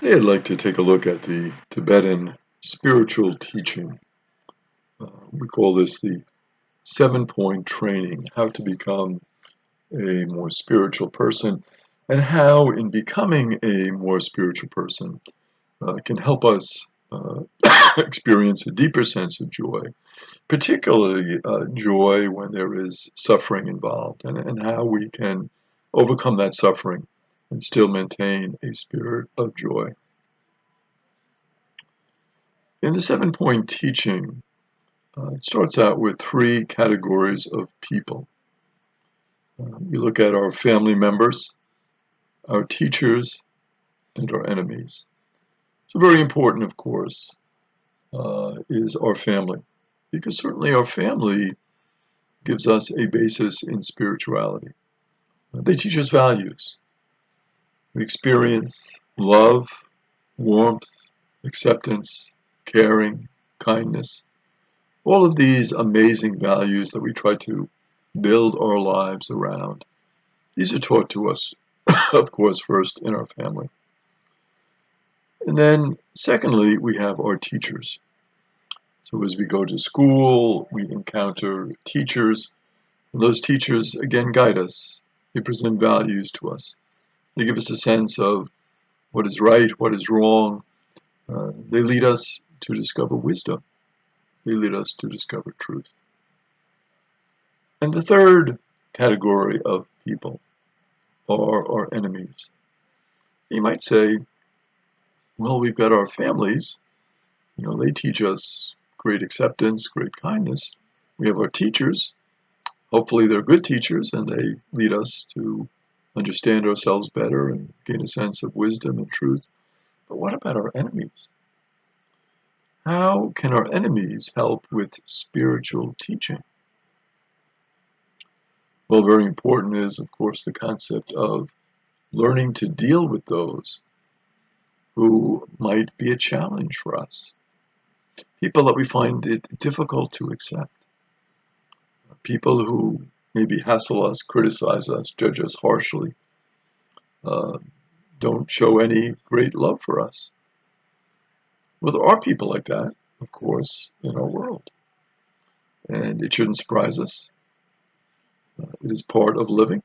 Today I'd like to take a look at the Tibetan spiritual teaching. We call this the 7-point training, how to become a more spiritual person, and how in becoming a more spiritual person can help us experience a deeper sense of joy, particularly joy when there is suffering involved, and how we can overcome that suffering and still maintain a spirit of joy. In the 7-point teaching, it starts out with 3 categories of people. We look at our family members, our teachers, and our enemies. So very important, of course, is our family, because certainly our family gives us a basis in spirituality. They teach us values. We experience love, warmth, acceptance, caring, kindness. All of these amazing values that we try to build our lives around. These are taught to us, of course, first in our family. And then, secondly, we have our teachers. So as we go to school, we encounter teachers. And those teachers, again, guide us. They present values to us. They give us a sense of what is right, what is wrong. They lead us to discover wisdom. They lead us to discover truth. And the third category of people are our enemies. You might say, well, we've got our families. They teach us great acceptance, great kindness. We have our teachers. Hopefully they're good teachers and they lead us to understand ourselves better and gain a sense of wisdom and truth. But what about our enemies? How can our enemies help with spiritual teaching? Well, very important is, of course, the concept of learning to deal with those who might be a challenge for us. People that we find it difficult to accept. People who maybe hassle us, criticize us, judge us harshly, don't show any great love for us. Well, there are people like that, of course, in our world. And it shouldn't surprise us. It is part of living.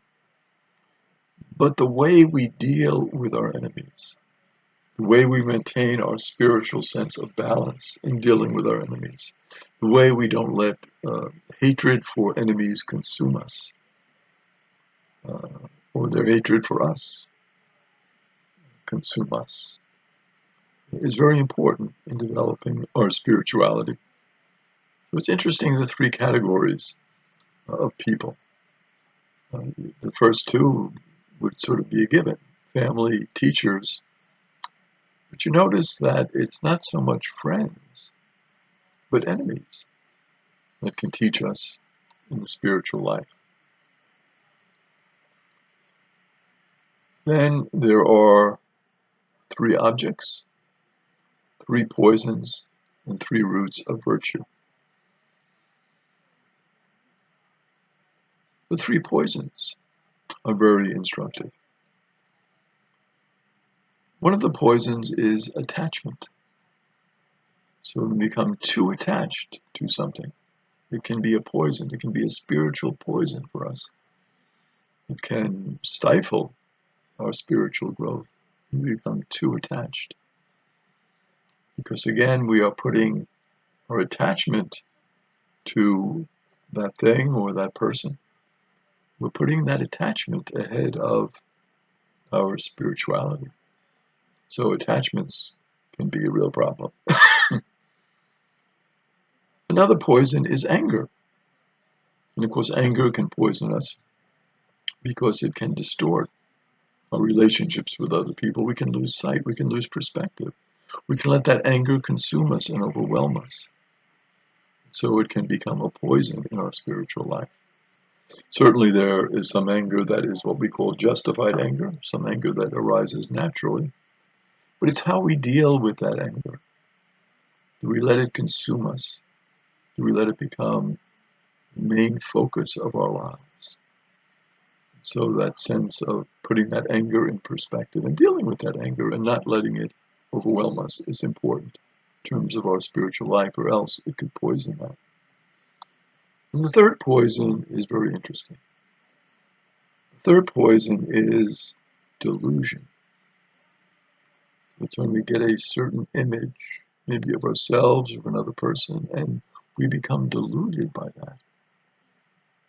But the way we deal with our enemies, the way we maintain our spiritual sense of balance in dealing with our enemies, the way we don't let hatred for enemies consume us, or their hatred for us consume us, is very important in developing our spirituality. So it's interesting, the 3 categories of people. The first 2 would sort of be a given, family, teachers. But you notice that it's not so much friends, but enemies that can teach us in the spiritual life. Then there are 3 objects, 3 poisons, and 3 roots of virtue. The 3 poisons are very instructive. One of the poisons is attachment. So when we become too attached to something, it can be a poison. It can be a spiritual poison for us. It can stifle our spiritual growth when we become too attached. Because again, we are putting our attachment to that thing or that person. We're putting that attachment ahead of our spirituality. So attachments can be a real problem. Another poison is anger. And of course, anger can poison us because it can distort our relationships with other people. We can lose sight. We can lose perspective. We can let that anger consume us and overwhelm us. So it can become a poison in our spiritual life. Certainly there is some anger that is what we call justified anger, some anger that arises naturally. But it's how we deal with that anger. Do we let it consume us? Do we let it become the main focus of our lives? So that sense of putting that anger in perspective and dealing with that anger and not letting it overwhelm us is important in terms of our spiritual life, or else it could poison that. And the third poison is very interesting. The third poison is delusion. It's when we get a certain image, maybe of ourselves or of another person, and we become deluded by that.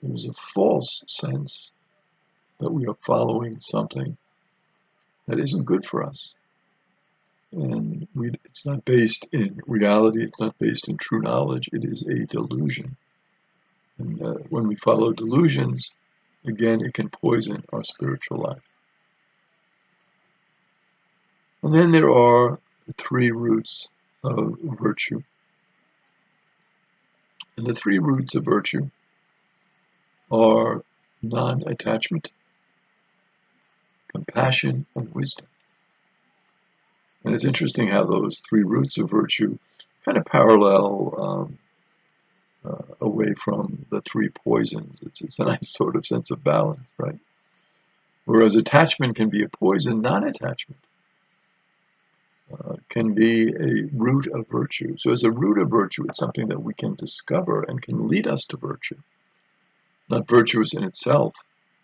There's a false sense that we are following something that isn't good for us. And it's not based in reality, it's not based in true knowledge, it is a delusion. And when we follow delusions, again, it can poison our spiritual life. And then there are the three roots of virtue. And the three roots of virtue are non-attachment, compassion, and wisdom. And it's interesting how those three roots of virtue kind of parallel away from the three poisons. It's a nice sort of sense of balance, right? Whereas attachment can be a poison, non-attachment can be a root of virtue. So as a root of virtue, it's something that we can discover and can lead us to virtue. Not virtuous in itself,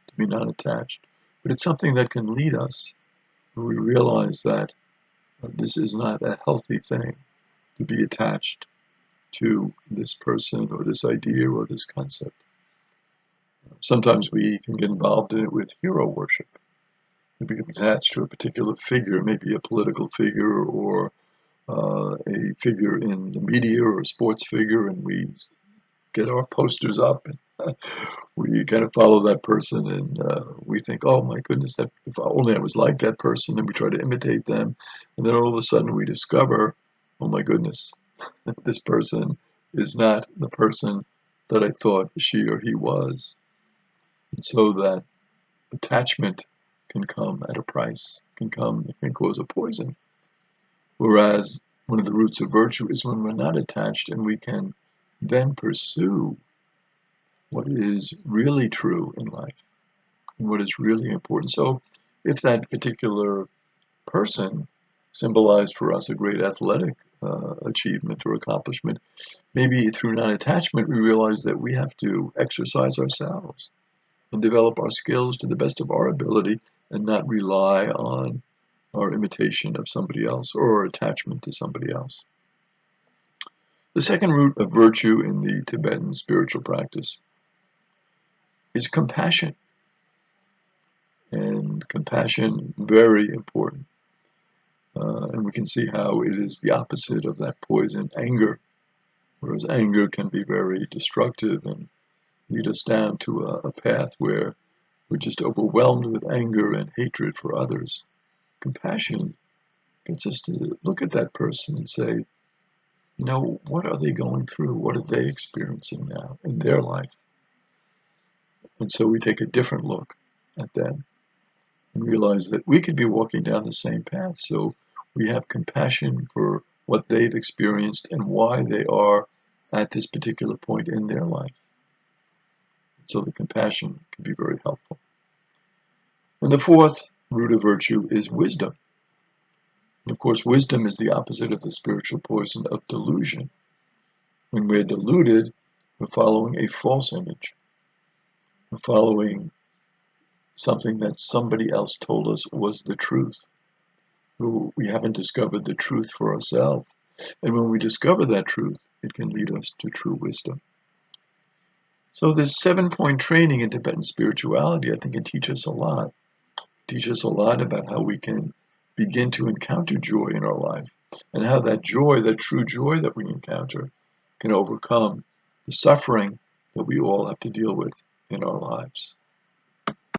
to be non-attached, but it's something that can lead us where we realize that this is not a healthy thing to be attached to this person or this idea or this concept. Sometimes we can get involved in it with hero worship. We become attached to a particular figure, maybe a political figure or a figure in the media or a sports figure, and we get our posters up and we kind of follow that person, and we think, oh my goodness, that if only I was like that person, and we try to imitate them, and then all of a sudden we discover, oh my goodness, this person is not the person that I thought she or he was. And so that attachment can come at a price, can cause a poison. Whereas one of the roots of virtue is when we're not attached and we can then pursue what is really true in life and what is really important. So if that particular person symbolized for us a great athletic achievement or accomplishment, maybe through non-attachment we realize that we have to exercise ourselves and develop our skills to the best of our ability and not rely on our imitation of somebody else or our attachment to somebody else. The second root of virtue in the Tibetan spiritual practice is compassion. And compassion, very important. And we can see how it is the opposite of that poison, anger. Whereas anger can be very destructive and lead us down to a path where we're just overwhelmed with anger and hatred for others. Compassion gets us to look at that person and say, you know, what are they going through? What are they experiencing now in their life? And so we take a different look at them and realize that we could be walking down the same path. So we have compassion for what they've experienced and why they are at this particular point in their life. So the compassion can be very helpful. And the fourth root of virtue is wisdom. And of course, wisdom is the opposite of the spiritual poison of delusion. When we're deluded, we're following a false image. We're following something that somebody else told us was the truth. We haven't discovered the truth for ourselves. And when we discover that truth, it can lead us to true wisdom. So this 7-point training in Tibetan spirituality, I think, can teach us a lot. Teach us a lot about how we can begin to encounter joy in our life, and how that joy, that true joy that we encounter, can overcome the suffering that we all have to deal with in our lives.